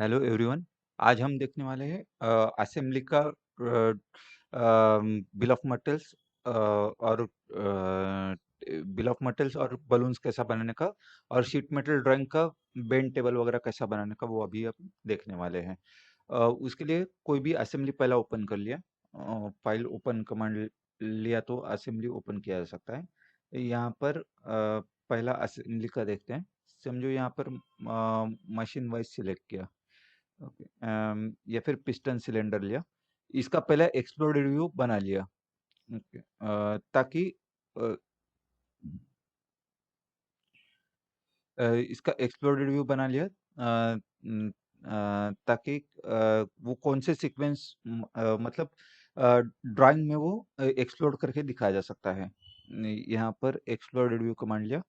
Hello everyone. आज हम देखने वाले हैं असेंबली का बिल ऑफ मटेरियल्स और बिल ऑफ मटेरियल्स और बलून्स कैसा बनाने का और शीट मेटल ड्राइंग का बेंड टेबल वगैरह कैसा बनाने का वो अभी हम देखने वाले हैं। उसके लिए कोई भी असेंबली पहला ओपन कर लिया, फाइल ओपन कमांड लिया तो असेंबली ओपन किया जा सकता है। यहाँ पर पहला असेंबली का देखते हैं। समझो यहाँ पर मशीन वाइज सिलेक्ट किया, ओके, या फिर पिस्टन सिलेंडर लिया, इसका पहले एक्सप्लोरेड व्यू बना लिया, ओके, ताकि अ, इसका एक्सप्लोरेड व्यू बना लिया, ताकि वो कौन से सीक्वेंस मतलब ड्राइंग में वो एक्सप्लोर करके दिखाया जा सकता है। यहाँ पर एक्सप्लोरेड व्यू कमांड लिया,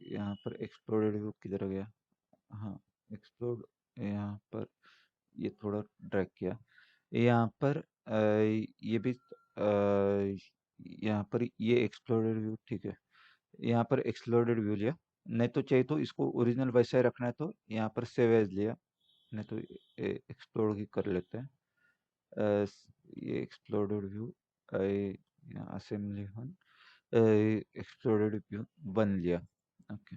यहाँ पर एक्सप्लोरेड व्यू किधर हो गया, हाँ, एक्सप्लोर, यहाँ पर ये थोड़ा ड्रैग किया, यहाँ पर ये भी यहाँ पर ये एक्सप्लोरेड व्यू ठीक है, यहाँ पर एक्सप्लोरेड व्यू लिया। नहीं तो चाहिए तो इसको ओरिजिनल वैसा ही रखना है तो यहाँ पर सेव एज लिया, नहीं तो एक्सप्लोर ही कर लेते हैं। ये एक्सप्लोरेड व्यू, यहाँ assembly one, explored view one लिया, ओके।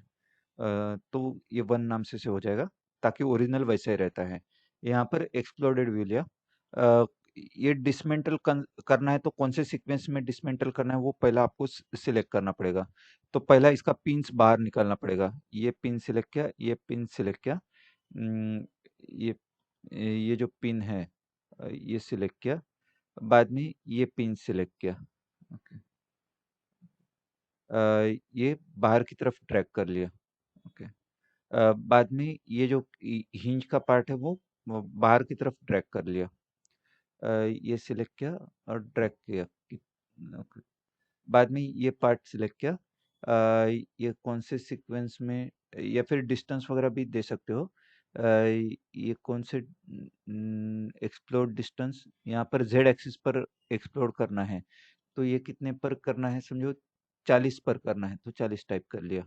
तो ये वन नाम से सेव हो जाएगा ताकि ओरिजिनल वैसा ही रहता है। यहाँ पर एक्सप्लोडेड व्यू लिया, अ, ये डिसमेंटल करना है तो कौन से सीक्वेंस में डिसमेंटल करना है वो पहला आपको सिलेक्ट करना पड़ेगा। तो पहला इसका पिंस बाहर निकालना पड़ेगा, ये पिन सिलेक्ट किया, ये पिन सिलेक्ट किया, अम, ये ये जो पिन है ये सिलेक्ट किया, बाद में ये पिन सिलेक्ट किया, ओके। ये बाहर की तरफ ड्रैग कर लिया, ओके। बाद में ये जो हिंज का पार्ट है वो बाहर की तरफ ड्रैग कर लिया, ये सिलेक्ट किया और ड्रैग किया, ओके। बाद में ये पार्ट सिलेक्ट किया, ये कौन से सीक्वेंस में, या फिर डिस्टेंस वगैरह भी दे सकते हो। ये कौन से एक्सप्लोर डिस्टेंस, यहाँ पर जेड एक्सिस पर एक्सप्लोर करना है तो ये कितने पर करना है, समझो 40 पर करना है तो 40 टाइप कर लिया,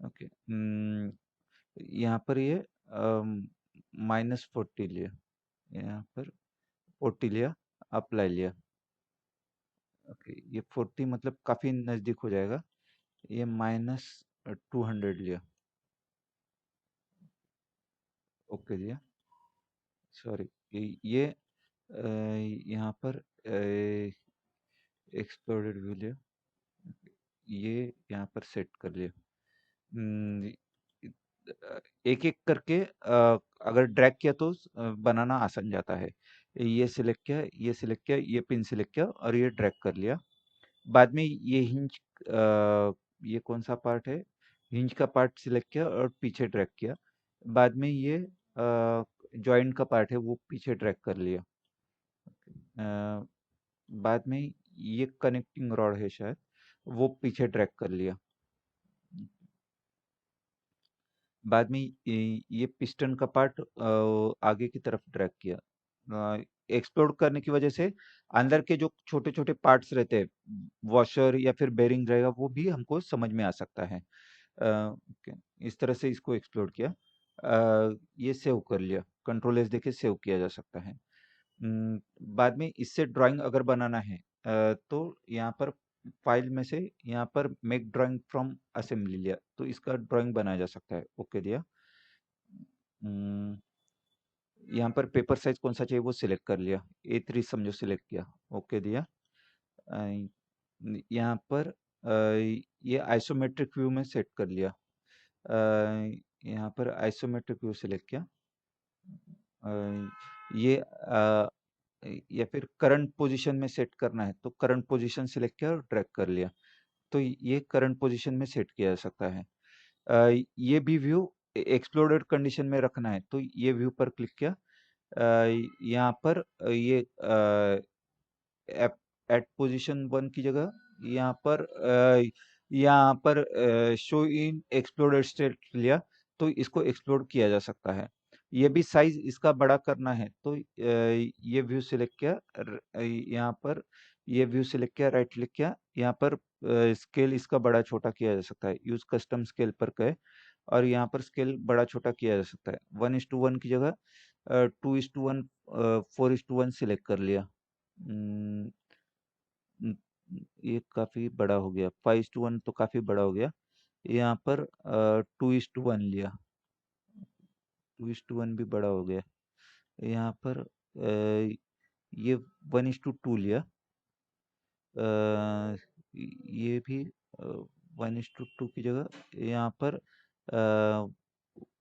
ओके। यहाँ पर ये -40 लिया, यहाँ पर 40 लिया, अप्लाई लिया, ओके। ये 40 मतलब काफी नजदीक हो जाएगा, ये -200 लिया, ओके दिया, सॉरी। ये यहाँ पर एक्सप्लोरेड व्यू लिया, ये यहाँ पर सेट कर लिया। एक एक करके अगर ड्रैग किया तो बनाना आसान जाता है। ये सिलेक्ट किया, ये सिलेक्ट किया, ये पिन सिलेक्ट किया और ये ड्रैग कर लिया। बाद में ये हिंज, ये कौन सा पार्ट है, हिंज का पार्ट सिलेक्ट किया और पीछे ड्रैग किया। बाद में ये जॉइंट का पार्ट है वो पीछे ड्रैग कर लिया, अ, बाद में ये कनेक्टिंग रॉड है शायद, वो पीछे ड्रैग कर लिया। बाद में ये पिस्टन का पार्ट आगे की तरफ ड्रैग किया। एक्सप्लोर करने की वजह से अंदर के जो छोटे छोटे पार्ट्स रहते हैं, वॉशर या फिर बेरिंग रहेगा, वो भी हमको समझ में आ सकता है। ओके, इस तरह से इसको एक्सप्लोर किया, ये सेव कर लिया, कंट्रोल एस देके सेव किया जा सकता है। बाद में इससे ड्राइंग अगर बनाना है, तो यहाँ पर फाइल में से यहाँ पर मेक ड्राइंग फ्रॉम असेंबली लिया तो इसका ड्राइंग बनाया जा सकता है, ओके दिया। हम्म, यहाँ पर पेपर साइज कौन सा चाहिए वो सिलेक्ट कर लिया, A3 समझो सिलेक्ट किया, ओके दिया। अ, यहाँ पर ये आइसोमेट्रिक व्यू में सेट कर लिया, यहाँ पर आइसोमेट्रिक व्यू सिलेक्ट किया, ये या फिर करंट पोजीशन में सेट करना है तो करंट पोजीशन सिलेक्ट किया और ड्रैग कर लिया तो ये करंट पोजीशन में सेट किया जा सकता है। ये भी व्यू एक्सप्लोडेड कंडीशन में रखना है तो ये व्यू पर क्लिक किया, यहाँ पर ये एट पोजीशन 1 की जगह यहाँ पर शो इन एक्सप्लोडेड स्टेट लिया तो इसको एक्सप्लोड किया जा सकता है। ये भी साइज इसका बड़ा करना है तो ये व्यू सिलेक्ट किया, यहाँ पर ये व्यू सिलेक्ट किया, राइट क्लिक किया, यहाँ पर स्केल इसका बड़ा छोटा किया जा सकता है, यूज कस्टम स्केल पर गए और यहाँ पर स्केल बड़ा छोटा किया जा सकता है। 1:1 की जगह 2:1 4:1 सिलेक्ट कर लिया। हम्म, हम्म, ये काफ़ी बड़ा हो गया। 5:1 तो काफ़ी बड़ा हो गया। यहाँ पर 2:1 लिया। 2:1 भी बड़ा हो गया। यहाँ पर ये 1:2 लिया। ये भी 1:2 की जगह यहाँ पर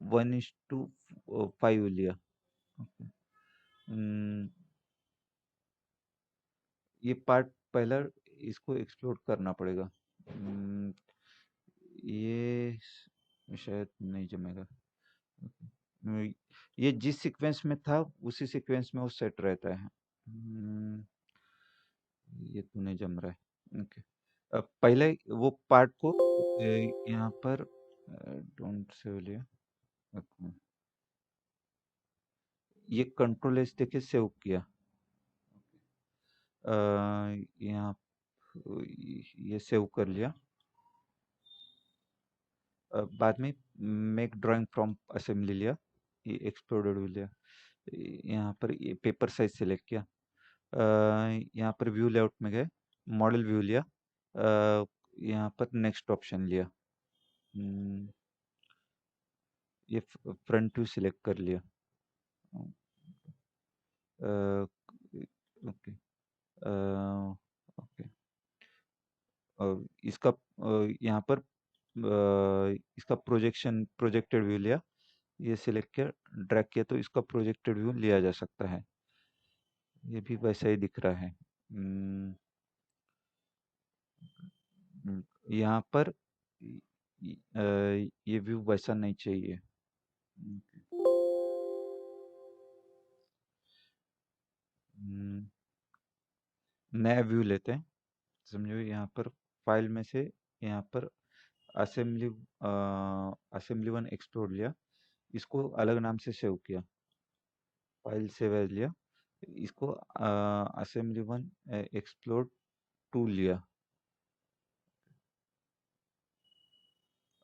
1:5 लिया। ओके। ये पार्ट पहला इसको एक्सप्लोर करना पड़ेगा। ये शायद नहीं जमेगा। हम्म, ये जिस सीक्वेंस में था उसी सीक्वेंस में वो सेट रहता है। ये तो नहीं जम रहा है। ओके। पहले वो पार्ट को यहाँ पर डोंट सेव लिया। ओके। ये कंट्रोल एस देके सेव किया। यहाँ ये सेव कर लिया। बाद में मेक ड्राइंग फ्रॉम असेंबली लिया। ये एक्सप्लोडेड भी लिया। यहाँ पर ये पेपर साइज सेलेक्ट किया। यहाँ पर व्यू लेआउट में गए, मॉडल व्यू लिया। यहाँ पर नेक्स्ट ऑप्शन लिया। ये फ्रंट व्यू सिलेक्ट कर लिया। ओके। ओके। इसका यहाँ पर इसका प्रोजेक्टेड व्यू लिया। ये सिलेक्ट किया, ड्रैग किया तो इसका प्रोजेक्टेड व्यू लिया जा सकता है। ये भी वैसा ही दिख रहा है। यहाँ पर ये व्यू वैसा नहीं चाहिए। नया व्यू लेते हैं। समझो यहाँ पर फाइल में से यहाँ पर असेंबली असेंबली वन एक्सप्लोर लिया। इसको अलग नाम से सेव किया। फाइल सेव एज लिया। इसको असेंबली वन एक्सप्लोर 2 लिया।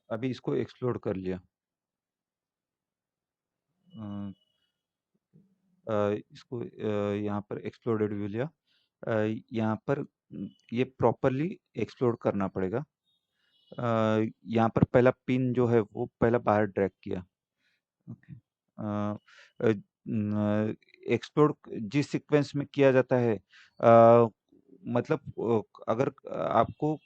अभी इसको एक्सप्लोर कर लिया। इसको यहाँ पर एक्सप्लोरेड व्यू लिया। यहाँ पर ये प्रॉपरली एक्सप्लोर करना पड़ेगा। यहाँ पर पहला पिन जो है वो पहला बाहर ड्रैग किया। ओके। एक्सप्लोर जिस सीक्वेंस में किया जाता है, मतलब अगर आपको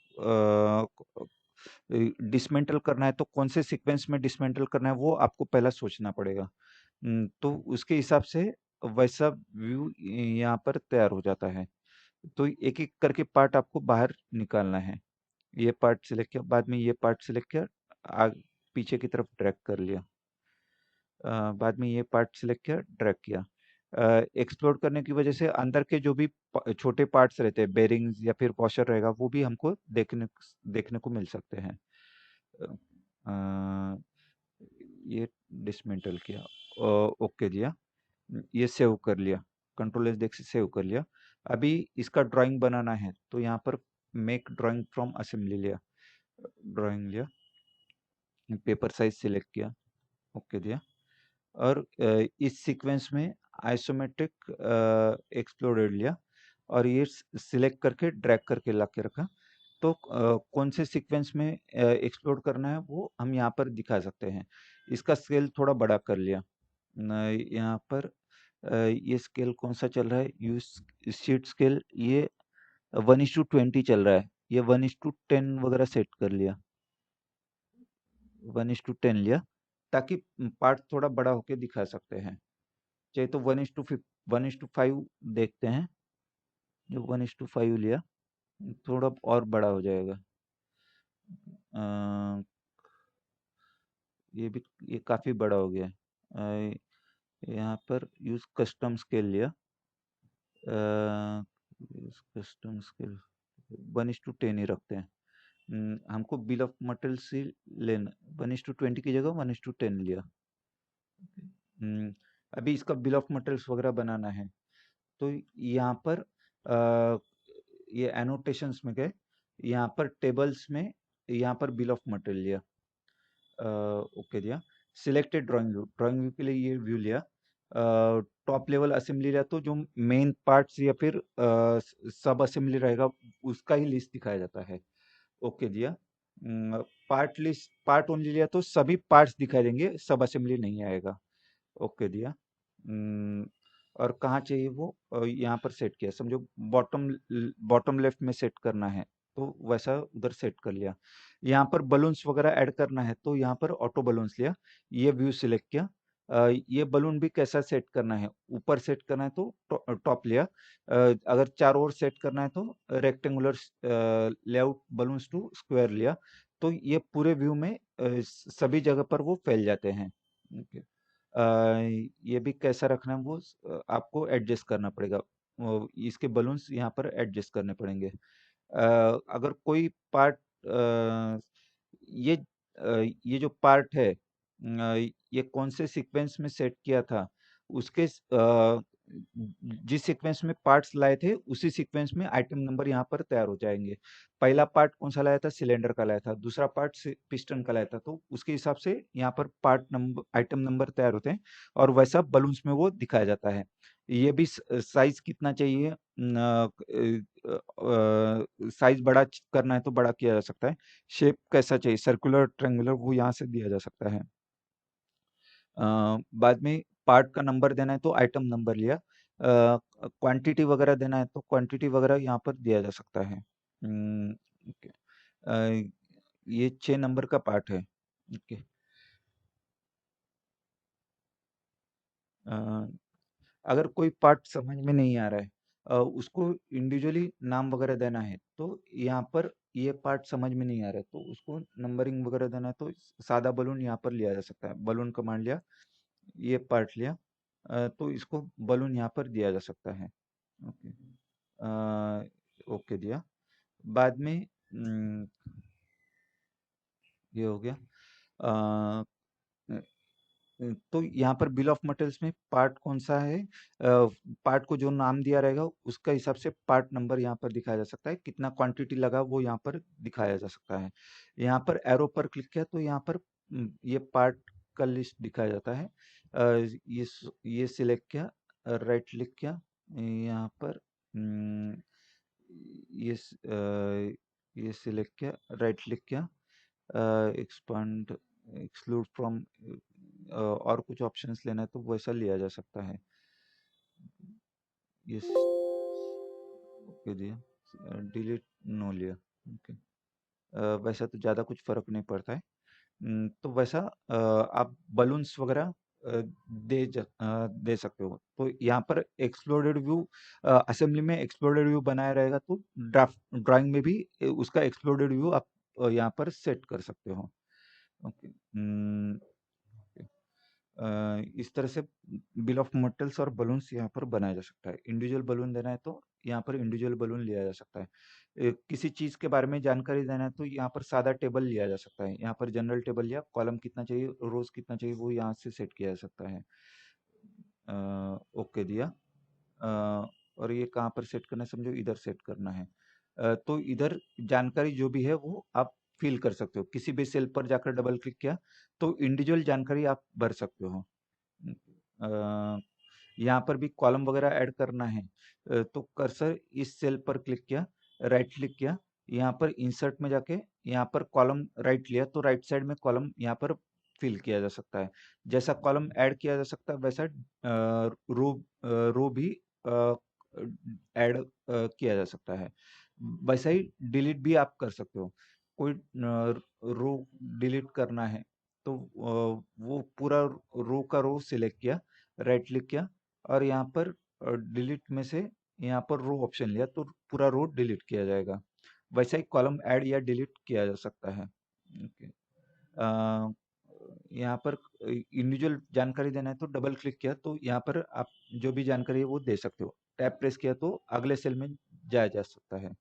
डिसमेंटल करना है तो कौन से सीक्वेंस में डिसमेंटल करना है वो आपको पहला सोचना पड़ेगा। तो उसके हिसाब से वैसा व्यू यहाँ पर तैयार हो जाता है। तो एक एक करके पार्ट आपको बाहर निकालना है। ये पार्ट सिलेक्ट किया, बाद में ये पार्ट सिलेक्ट किया, पीछे की तरफ ड्रैग कर लिया। बाद में ये पार्ट सिलेक्ट किया, ड्रैग किया। एक्सप्लोर करने की वजह से अंदर के जो भी छोटे पार्ट्स रहते हैं, बेरिंग्स या फिर वॉशर रहेगा, वो भी हमको देखने को मिल सकते हैं। अ, ये डिसमेंटल किया, ओके दिया। ये सेव कर लिया, कंट्रोल एस देख से सेव कर लिया। अभी इसका ड्राइंग बनाना है तो यहाँ पर मेक ड्राइंग फ्रॉम असेंबली लिया। ड्राइंग लिया, पेपर साइज सिलेक्ट किया, ओके दिया। और इस सीक्वेंस में आइसोमेट्रिक एक्सप्लोरेड लिया और ये सिलेक्ट करके ड्रैग करके ला के रखा। तो कौन से सीक्वेंस में एक्सप्लोर करना है वो हम यहाँ पर दिखा सकते हैं। इसका स्केल थोड़ा बड़ा कर लिया। यहाँ पर ये स्केल कौन सा चल रहा है, यूज शीट स्केल, ये 1:20 चल रहा है। ये 1:10 वगैरह सेट कर लिया। 1:10 लिया ताकि पार्ट थोड़ा बड़ा होके दिखा सकते हैं। चाहे तो 1:5 देखते हैं। जो 1:5 लिया, थोड़ा और बड़ा हो जाएगा। अ, ये काफ़ी बड़ा हो गया। यहाँ पर यूज कस्टम स्केल लिया। कस्टम स्केल 1:10 ही रखते हैं। हमको बिल ऑफ मटेरियल से लेना, 1:20 की जगह 1:10 लिया। अभी इसका बिल ऑफ मटेरियल्स वगैरह बनाना है तो यहाँ पर ये एनोटेशंस में गए, यहाँ पर टेबल्स में यहाँ पर बिल ऑफ मटेरियल लिया। ओके दिया। सिलेक्टेड ड्राइंग व्यू के लिए ये व्यू लिया। टॉप लेवल असेंबली लिया तो जो मेन पार्ट्स या फिर सब असेंबली रहेगा उसका ही लिस्ट दिखाया जाता है। ओके दिया। पार्ट लिस्ट पार्ट ओनली लिया तो सभी पार्ट्स दिखाई देंगे, सब असेंबली नहीं आएगा। ओके दिया। हम्म, और कहाँ चाहिए वो, यहाँ पर सेट किया, समझो बॉटम लेफ्ट में सेट करना है तो वैसा उधर सेट कर लिया। यहाँ पर बलून्स वगैरह ऐड करना है तो यहाँ पर ऑटो बलून्स लिया, ये व्यू सिलेक्ट किया। ये बलून भी कैसा सेट करना है, ऊपर सेट करना है तो टॉप लिया। अगर चारों ओर सेट करना है तो rectangular layout balloons to square लिया। तो ये पूरे व्यू में सभी जगह पर वो फैल जाते हैं। ओके। ये भी कैसा रखना है वो आपको एडजस्ट करना पड़ेगा। इसके बलून्स यहाँ पर एडजस्ट करने पड़ेंगे। अगर कोई पार्ट ये ये जो पार्ट है ये कौन से सीक्वेंस में सेट किया था, उसके जिस सीक्वेंस में पार्ट्स लाए थे उसी सीक्वेंस में आइटम नंबर यहाँ पर तैयार हो जाएंगे। पहला पार्ट कौन सा लाया था, सिलेंडर का लाया था, दूसरा पार्ट पिस्टन का लाया था, तो उसके हिसाब से यहाँ पर पार्ट नंबर आइटम नंबर तैयार होते हैं और वैसा बलून्स में वो दिखाया जाता है। ये भी साइज कितना चाहिए, साइज बड़ा करना है तो बड़ा किया जा सकता है। शेप कैसा चाहिए, सर्कुलर ट्रायंगुलर, वो यहाँ से दिया जा सकता है। बाद में पार्ट का नंबर देना है तो आइटम नंबर लिया। क्वांटिटी वगैरह देना है तो क्वांटिटी वगैरह यहाँ पर दिया जा सकता है। ओके। ये 6 नंबर का पार्ट है। ओके। अगर कोई पार्ट समझ में नहीं आ रहा है, उसको इंडिविजुअली नाम वगैरह देना है तो यहाँ पर ये पार्ट समझ में नहीं आ रहा है तो उसको नंबरिंग वगैरह देना है तो सादा बलून यहाँ पर लिया जा सकता है। बलून कमांड लिया, ये पार्ट लिया, तो इसको बलून यहाँ पर दिया जा सकता है। ओके। ओके दिया। बाद में ये हो गया। अ, तो यहाँ पर बिल ऑफ मटेरियल्स में पार्ट कौन सा है, पार्ट को जो नाम दिया रहेगा उसका हिसाब से पार्ट नंबर यहाँ पर दिखाया जा सकता है, कितना क्वांटिटी लगा वो यहाँ पर दिखाया जा सकता है। यहाँ पर एरो पर क्लिक किया तो यहाँ पर ये पार्ट का लिस्ट दिखाया जाता है। ये सिलेक्ट किया, राइट क्लिक किया, यहाँ पर ये ये सिलेक्ट किया, राइट क्लिक किया, एक्सपांड, एक्सक्लूड फ्रॉम, और कुछ ऑप्शंस लेना है तो वैसा लिया जा सकता है। ये ओके दिया, डिलीट नो लिया। ओके। वैसा तो ज़्यादा कुछ फर्क नहीं पड़ता है। तो वैसा आप बलून्स वगैरह दे सकते हो। तो यहाँ पर एक्सप्लोडेड व्यू, असेंबली में एक्सप्लोडेड व्यू बनाया रहेगा तो ड्राइंग में भी उसका एक्सप्लोडेड व्यू आप यहाँ पर सेट कर सकते हो। ओके। इस तरह से बिल ऑफ मटेरियल्स और बलून्स यहाँ पर बनाया जा सकता है। इंडिविजुअल बलून देना है तो यहाँ पर इंडिविजुअल बलून लिया जा सकता है। किसी चीज़ के बारे में जानकारी देना है तो यहाँ पर सादा टेबल लिया जा सकता है। यहाँ पर जनरल टेबल लिया, कॉलम कितना चाहिए, रोज कितना चाहिए, वो यहाँ से सेट किया जा सकता है। ओके दिया। और ये कहाँ पर सेट करना है, समझो इधर सेट करना है। तो इधर जानकारी जो भी है वो आप फिल कर सकते हो। किसी भी सेल पर जाकर डबल क्लिक किया तो इंडिविजुअल जानकारी आप भर सकते हो। अ, यहाँ पर भी कॉलम वगैरह ऐड करना है, तो कर्सर इस सेल पर क्लिक किया, राइट क्लिक किया, यहाँ पर इंसर्ट में जाके यहाँ पर कॉलम राइट लिया तो राइट साइड में कॉलम यहाँ पर फिल किया जा सकता है। जैसा कॉलम ऐड किया जा सकता है वैसा रो भी ऐड किया जा सकता है। वैसा ही डिलीट भी आप कर सकते हो। कोई रो डिलीट करना है तो वो पूरा रो का रो सिलेक्ट किया, राइट क्लिक किया और यहाँ पर डिलीट में से यहाँ पर रो ऑप्शन लिया तो पूरा रो डिलीट किया जाएगा। वैसा ही कॉलम ऐड या डिलीट किया जा सकता है। ओके। यहाँ पर इंडिविजुअल जानकारी देना है तो डबल क्लिक किया तो यहाँ पर आप जो भी जानकारी है वो दे सकते हो। टैब प्रेस किया तो अगले सेल में जाया जा सकता है।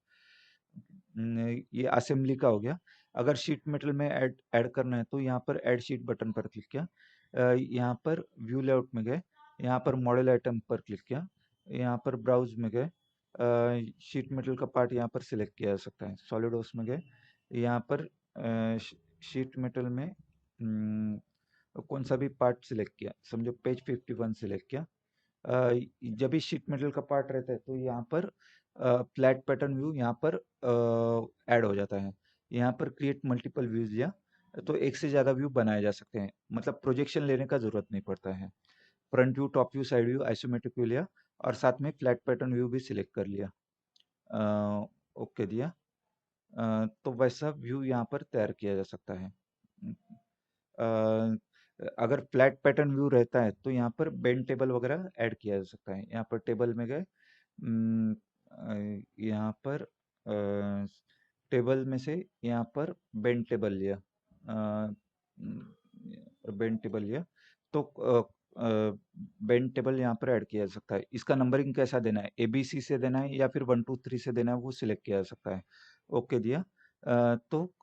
ये असेंबली का हो गया। अगर शीट मेटल में ऐड ऐड करना है तो यहाँ पर ऐड शीट बटन पर क्लिक किया, यहाँ पर व्यू लेआउट में गए, यहाँ पर मॉडल आइटम पर क्लिक किया, यहाँ पर ब्राउज में गए, शीट मेटल का पार्ट यहाँ पर सिलेक्ट किया जा सकता है। सॉलिडवर्क्स में गए, यहाँ पर शीट मेटल में कौन सा भी पार्ट सिलेक्ट किया, समझो पेज 51 सिलेक्ट किया। जब भी शीट मेटल का पार्ट रहता है तो यहाँ पर फ्लैट पैटर्न व्यू यहाँ पर ऐड हो जाता है। यहाँ पर क्रिएट मल्टीपल व्यूज लिया तो एक से ज़्यादा व्यू बनाए जा सकते हैं, मतलब प्रोजेक्शन लेने का ज़रूरत नहीं पड़ता है। Front view, top view, side view, isometric view लिया और साथ में फ्लैट पैटर्न व्यू भी सिलेक्ट कर लिया। ओके दिया। तो वैसा व्यू यहाँ पर तैयार किया जा सकता है। अगर फ्लैट पैटर्न व्यू रहता है तो यहाँ पर बेंड टेबल वगैरह ऐड किया जा सकता है। यहाँ पर टेबल में गए, यहाँ पर टेबल में से यहाँ पर बेंड टेबल लिया, बेंड टेबल लिया तो बेंड टेबल यहाँ पर ऐड किया जा सकता है। इसका नंबरिंग कैसा देना है, ABC से देना है या फिर 1 2 3 से देना है, वो सिलेक्ट किया जा सकता है। ओके दिया। तो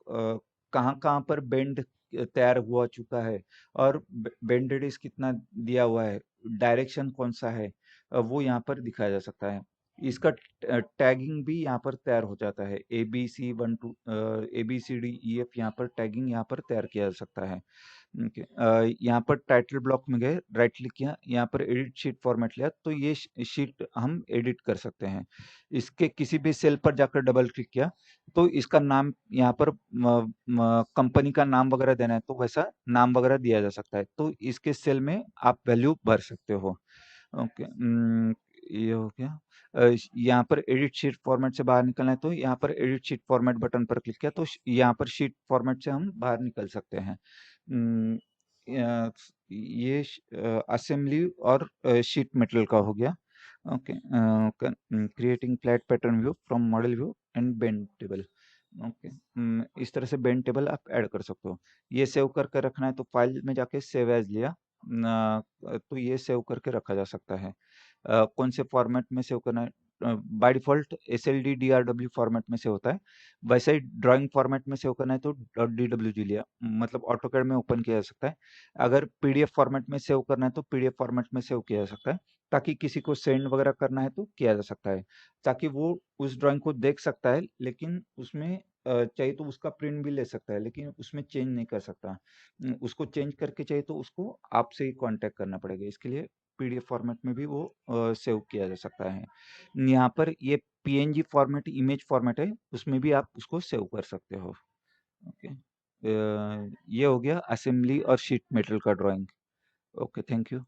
कहाँ कहाँ पर बेंड तैयार हुआ चुका है और बेंड रेडियस कितना दिया हुआ है, डायरेक्शन कौन सा है, वो यहाँ पर दिखाया जा सकता है। इसका टैगिंग भी यहाँ पर तैयार हो जाता है। ABCD EF यहाँ पर टैगिंग यहाँ पर तैयार किया जा सकता है। ओके, यहाँ पर टाइटल ब्लॉक में गए, राइट क्लिक किया, यहाँ पर एडिट शीट फॉर्मेट लिया तो ये शीट हम एडिट कर सकते हैं। इसके किसी भी सेल पर जाकर डबल क्लिक किया तो इसका नाम यहाँ पर कंपनी का नाम वगैरह देना है तो वैसा नाम वगैरह दिया जा सकता है, तो इसके सेल में आप वैल्यू भर सकते हो। ओके, ये हो गया। यहाँ पर एडिट शीट फॉर्मेट से बाहर निकलना है तो यहाँ पर एडिट शीट फॉर्मेट बटन पर क्लिक किया तो यहाँ पर शीट फॉर्मेट से हम बाहर निकल सकते हैं। अम, ये असेंबली और शीट मेटल का हो गया। Okay, creating flat pattern view from model view and bend table. Okay, इस तरह से बेंड टेबल आप ऐड कर सकते हो। ये सेव करके रखना है तो फाइल में जाके सेव एज लिया, तो ये सेव करके रखा जा सकता है। कौन से फॉर्मेट में सेव करना है, by default SLD DRW format में सेव होता है। वैसे ही ड्राइंग फॉर्मेट में सेव करना है तो .dwg लिया, मतलब ऑटोकैड में ओपन किया जा सकता है। अगर PDF फॉर्मेट में सेव करना है तो PDF फॉर्मेट में सेव किया जा सकता है, ताकि किसी को सेंड वगैरह करना है तो किया जा सकता है, ताकि वो उस ड्राइंग को देख सकता है, लेकिन उसमें चाहिए तो उसका प्रिंट भी ले सकता है, लेकिन उसमें चेंज नहीं कर सकता। उसको चेंज करके चाहिए तो उसको आपसे ही कांटेक्ट करना पड़ेगा। इसके लिए PDF फॉर्मेट में भी वो सेव किया जा सकता है। यहाँ पर ये PNG फॉर्मेट, इमेज फॉर्मेट है, उसमें भी आप उसको सेव कर सकते हो। ओके, ये हो गया असेंबली और शीट मेटल का ड्राइंग। Okay, thank you.